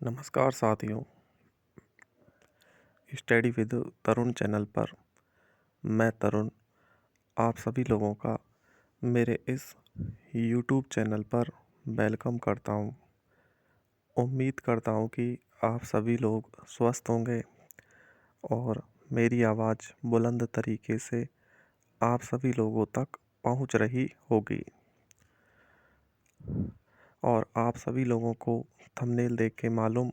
नमस्कार साथियों। Study with Tarun channel पर मैं तरुण आप सभी लोगों का मेरे इस यूट्यूब चैनल पर वेलकम करता हूँ। उम्मीद करता हूँ कि आप सभी लोग स्वस्थ होंगे और मेरी आवाज़ बुलंद तरीके से आप सभी लोगों तक पहुँच रही होगी। और आप सभी लोगों को थंबनेल देख के मालूम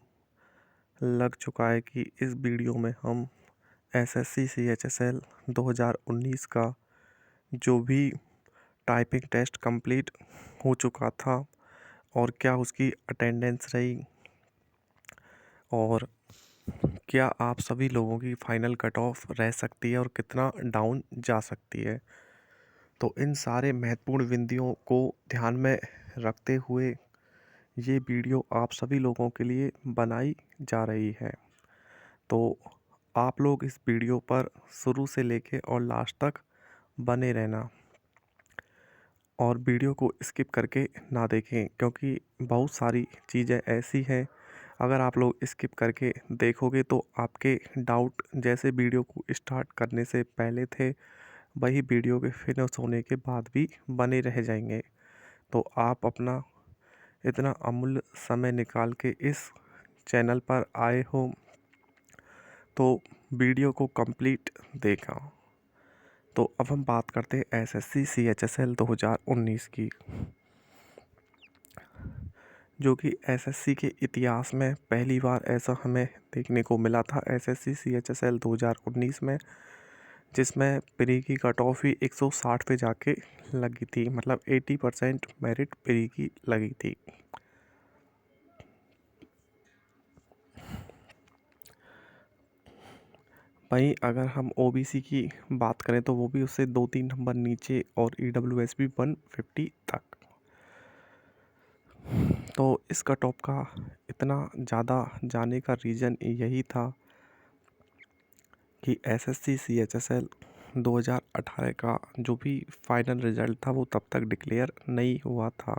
लग चुका है कि इस वीडियो में हम एसएससी सीएचएसएल 2019 का जो भी टाइपिंग टेस्ट कंप्लीट हो चुका था और क्या उसकी अटेंडेंस रही और क्या आप सभी लोगों की फाइनल कट ऑफ रह सकती है और कितना डाउन जा सकती है, तो इन सारे महत्वपूर्ण बिंदुओं को ध्यान में रखते हुए ये वीडियो आप सभी लोगों के लिए बनाई जा रही है। तो आप लोग इस वीडियो पर शुरू से लेके और लास्ट तक बने रहना और वीडियो को स्किप करके ना देखें, क्योंकि बहुत सारी चीज़ें ऐसी हैं अगर आप लोग स्किप करके देखोगे तो आपके डाउट जैसे वीडियो को स्टार्ट करने से पहले थे वही वीडियो के फिनिश होने के बाद भी बने रह जाएंगे। तो आप अपना इतना अमूल्य समय निकाल के इस चैनल पर आए हो तो वीडियो को कंप्लीट देखा। तो अब हम बात करते हैं एसएससी सीएचएसएल 2019 की, जो कि एसएससी के इतिहास में पहली बार ऐसा हमें देखने को मिला था एसएससी सीएचएसएल 2019 में, जिसमें प्री की कट ऑफ ही 160 पे जाके लगी थी, मतलब 80% मेरिट प्री की लगी थी। वहीं अगर हम ओबीसी की बात करें तो वो भी उससे 2-3 नंबर नीचे और ईडब्ल्यूएस भी 150 तक। तो इस कट ऑफ का इतना ज़्यादा जाने का रीज़न यही था कि एसएससी सीएचएसएल 2018 का जो भी फाइनल रिज़ल्ट था वो तब तक डिक्लेयर नहीं हुआ था।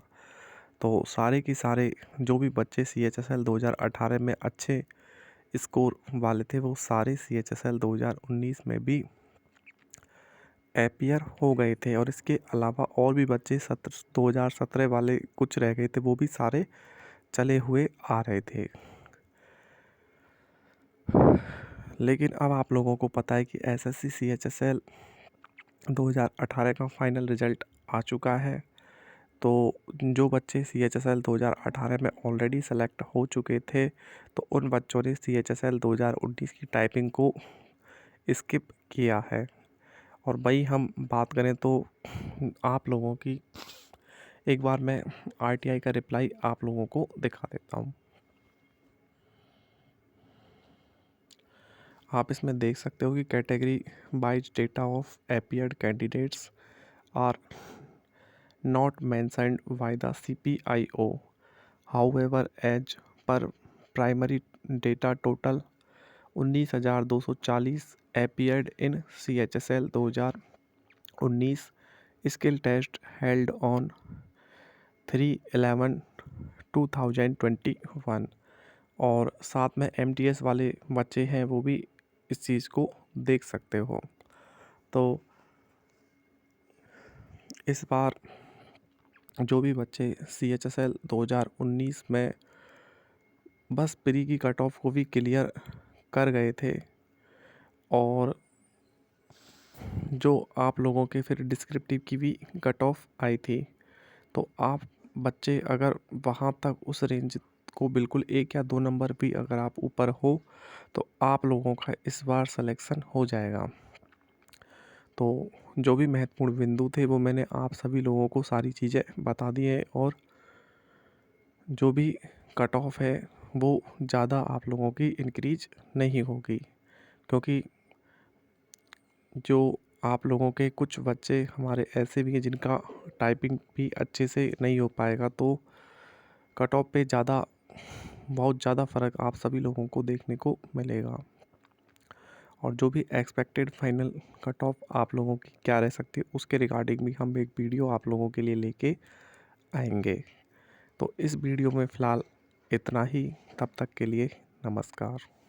तो सारे के सारे जो भी बच्चे सीएचएसएल 2018 में अच्छे स्कोर वाले थे वो सारे सीएचएसएल 2019 में भी अपीयर हो गए थे, और इसके अलावा और भी बच्चे 2017 वाले कुछ रह गए थे, वो भी सारे चले हुए आ रहे थे। लेकिन अब आप लोगों को पता है कि एसएससी सीएचएसएल 2018 का फाइनल रिज़ल्ट आ चुका है। तो जो बच्चे सीएचएसएल 2018 में ऑलरेडी सेलेक्ट हो चुके थे तो उन बच्चों ने सीएचएसएल 2019 की टाइपिंग को स्किप किया है। और वही हम बात करें तो आप लोगों की एक बार मैं आरटीआई का रिप्लाई आप लोगों को दिखा देता हूँ। आप इसमें देख सकते हो कि category wise data of appeared candidates are not mentioned by the CPIO. However, as per primary data total 19,240 appeared in CHSL 2019 skill test held on 3/11/2021। और साथ में MTS वाले बच्चे हैं वो भी इस चीज़ को देख सकते हो। तो इस बार जो भी बच्चे CHSL 2019 में बस प्री की कट ऑफ को भी क्लियर कर गए थे और जो आप लोगों के फिर डिस्क्रिप्टिव की भी कट ऑफ आई थी, तो आप बच्चे अगर वहाँ तक उस रेंज को बिल्कुल 1 या 2 नंबर भी अगर आप ऊपर हो तो आप लोगों का इस बार सिलेक्शन हो जाएगा। तो जो भी महत्वपूर्ण बिंदु थे वो मैंने आप सभी लोगों को सारी चीज़ें बता दी हैं, और जो भी कट ऑफ है वो ज़्यादा आप लोगों की इंक्रीज नहीं होगी, क्योंकि जो आप लोगों के कुछ बच्चे हमारे ऐसे भी हैं जिनका टाइपिंग भी अच्छे से नहीं हो पाएगा, तो कट ऑफ पे बहुत ज़्यादा फ़र्क आप सभी लोगों को देखने को मिलेगा। और जो भी एक्सपेक्टेड फाइनल कट ऑफ आप लोगों की क्या रह सकती है उसके रिगार्डिंग भी हम एक वीडियो आप लोगों के लिए लेके आएंगे। तो इस वीडियो में फ़िलहाल इतना ही। तब तक के लिए नमस्कार।